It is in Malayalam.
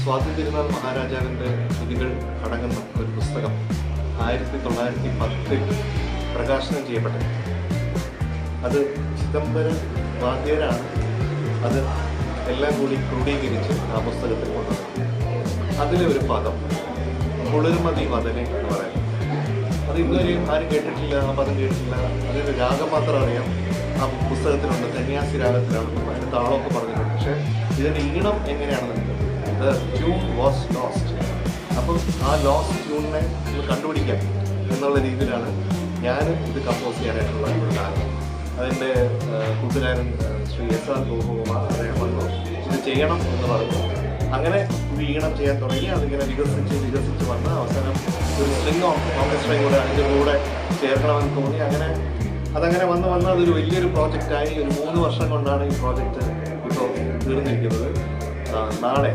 സ്വാതി തിരുനാൾ മഹാരാജാവിൻ്റെ കൃതികൾ അടങ്ങുന്ന ഒരു പുസ്തകം 1910 പ്രകാശനം ചെയ്യപ്പെട്ടത്. അത് ചിദംബര വാദ്യരാണ് അത് എല്ലാം കൂടി ക്രോഡീകരിച്ച് ആ പുസ്തകത്തിൽ കൊണ്ടുവന്നത്. അതിലെ ഒരു പദം കുളിർമതി വദനെ എന്ന് പറയുന്നത്. അത് ഇന്നുവരെയും ആരും കേട്ടിട്ടില്ല, ആ പദം കേട്ടിട്ടില്ല. അതിൻ്റെ രാഗം മാത്രം അറിയാം. ആ പുസ്തകത്തിലുണ്ട്, സന്യാസി രാഗത്തിലാണ്, അതിൻ്റെ താളമൊക്കെ പറഞ്ഞിട്ടുണ്ട്. പക്ഷേ ഇതിൻ്റെ ഈണം എങ്ങനെയാണെന്നുണ്ട് ദ ട്യൂൺ വാസ് ലോസ്റ്റ്. അപ്പം ആ ലോസ്റ്റ് ട്യൂണിനെ ഒന്ന് കണ്ടുപിടിക്കാം എന്നുള്ള രീതിയിലാണ് ഞാൻ ഇത് കമ്പോസ് ചെയ്യാനായിട്ടുള്ള ഒരു കാരണം. അതിൻ്റെ കൂട്ടുകാരൻ ശ്രീ SR ഗോപകുമാർ അദ്ദേഹം വന്നു ഇത് ചെയ്യണം എന്ന് പറഞ്ഞു. അങ്ങനെ ഈണം ചെയ്യാൻ തുടങ്ങി. അതിങ്ങനെ വികസിച്ച് വന്ന് അവസാനം ഒരു സ്ട്രിങ് ഓർക്കസ്ട്രയും കൂടെ അതിൻ്റെ കൂടെ ചേർക്കണമെന്ന് തോന്നി. അതങ്ങനെ വന്ന് അതൊരു വലിയൊരു പ്രോജക്റ്റായി. ഒരു 3 വർഷം കൊണ്ടാണ് ഈ പ്രോജക്റ്റ് ഇപ്പോൾ തീർന്നിരിക്കുന്നത്. നാളെ